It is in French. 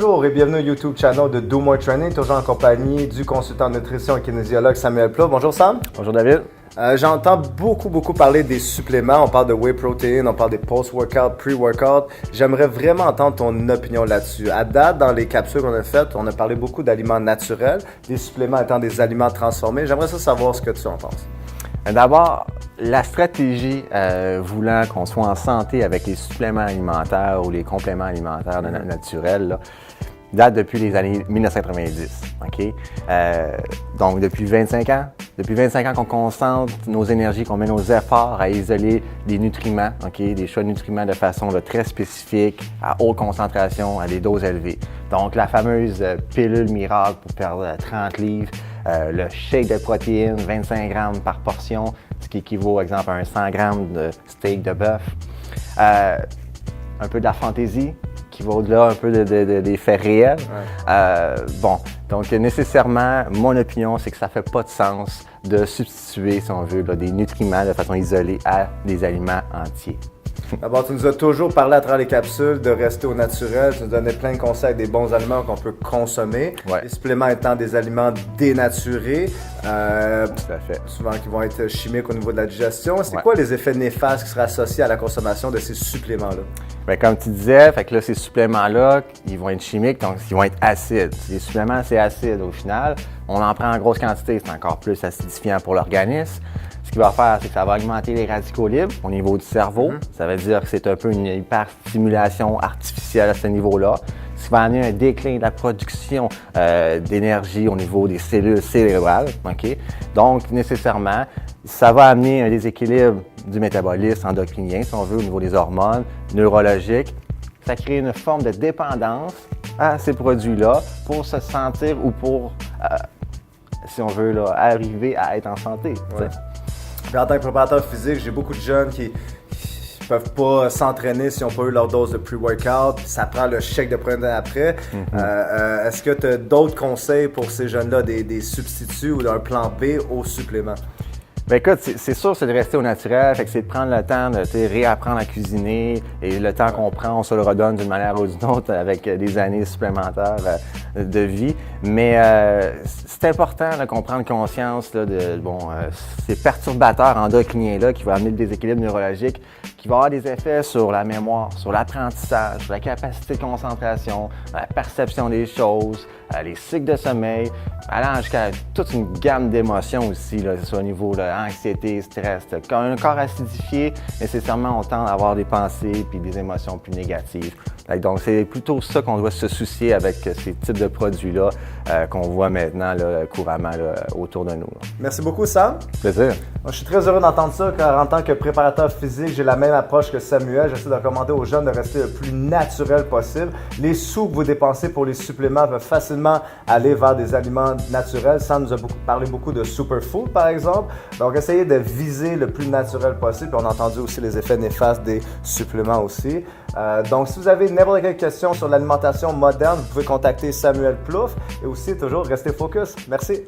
Bonjour et bienvenue au YouTube channel de Do More Training, toujours en compagnie du consultant nutrition et kinésiologue Samuel Plouffe. Bonjour Sam. Bonjour David. J'entends beaucoup parler des suppléments. On parle de whey protein, on parle des post-workout, pre-workout. J'aimerais vraiment entendre ton opinion là-dessus. À date, dans les capsules qu'on a faites, on a parlé beaucoup d'aliments naturels, des suppléments étant des aliments transformés. J'aimerais savoir ce que tu en penses. D'abord, la stratégie voulant qu'on soit en santé avec les suppléments alimentaires ou les compléments alimentaires naturels là, date depuis les années 1990. Okay? Donc, depuis 25 ans. Depuis 25 ans qu'on concentre nos énergies, qu'on met nos efforts à isoler des nutriments, okay? Des choix de nutriments de façon très spécifique, à haute concentration, à des doses élevées. Donc, la fameuse pilule miracle pour perdre 30 livres, le shake de protéines, 25 grammes par portion, ce qui équivaut, par exemple, à un 100 grammes de steak de bœuf. Un peu de la fantaisie, qui va au-delà un peu des faits réels. Ouais. Donc nécessairement, mon opinion, c'est que ça ne fait pas de sens de substituer, si on veut, des nutriments de façon isolée à des aliments entiers. D'abord, tu nous as toujours parlé à travers les capsules de rester au naturel. Tu nous donnais plein de conseils des bons aliments qu'on peut consommer. Ouais. Les suppléments étant des aliments dénaturés. Tout à fait. Souvent qui vont être chimiques au niveau de la digestion. C'est quoi les effets néfastes qui seraient associés à la consommation de ces suppléments-là? Bien, comme tu disais, fait que là, ces suppléments-là, ils vont être chimiques, donc ils vont être acides. Les suppléments, c'est acide au final. On en prend en grosse quantité, c'est encore plus acidifiant pour l'organisme. Ce qu'il va faire, c'est que ça va augmenter les radicaux libres au niveau du cerveau. Ça veut dire que c'est un peu une hyperstimulation artificielle à ce niveau-là. Ce qui va amener un déclin de la production d'énergie au niveau des cellules cérébrales. Okay? Donc, nécessairement, ça va amener un déséquilibre du métabolisme endocrinien, si on veut, au niveau des hormones, neurologiques. Ça crée une forme de dépendance à ces produits-là pour se sentir ou pour, si on veut, là, arriver à être en santé. Ouais. Puis en tant que préparateur physique, j'ai beaucoup de jeunes qui ne peuvent pas s'entraîner s'ils n'ont pas eu leur dose de pre-workout. Ça prend le shake de protéines après. Est-ce que tu as d'autres conseils pour ces jeunes-là, des substituts ou d'un plan B aux suppléments? Bien écoute, c'est sûr, c'est de rester au naturel, fait que c'est de prendre le temps de réapprendre à cuisiner et le temps qu'on prend, on se le redonne d'une manière ou d'une autre avec des années supplémentaires de vie. Mais c'est important qu'on prenne conscience là, de ces perturbateurs endocriniens-là qui vont amener le déséquilibre neurologique, qui va avoir des effets sur la mémoire, sur l'apprentissage, sur la capacité de concentration, la perception des choses, les cycles de sommeil, allant jusqu'à toute une gamme d'émotions aussi, là, soit au niveau de l'anxiété, stress. Quand un corps acidifié, nécessairement, on tend à avoir des pensées puis des émotions plus négatives. Donc, c'est plutôt ça qu'on doit se soucier avec ces types de produits-là qu'on voit maintenant là, couramment là, autour de nous. Là. Merci beaucoup, Sam. Plaisir. Moi, je suis très heureux d'entendre ça, car en tant que préparateur physique, j'ai la même approche que Samuel. J'essaie de recommander aux jeunes de rester le plus naturel possible. Les sous que vous dépensez pour les suppléments peuvent facilement aller vers des aliments naturels. Sam nous a parlé beaucoup de superfood, par exemple. Donc, essayez de viser le plus naturel possible. Puis on a entendu aussi les effets néfastes des suppléments aussi. Donc, si vous avez n'importe quelle question sur l'alimentation moderne, vous pouvez contacter Samuel Plouffe et aussi toujours rester focus. Merci.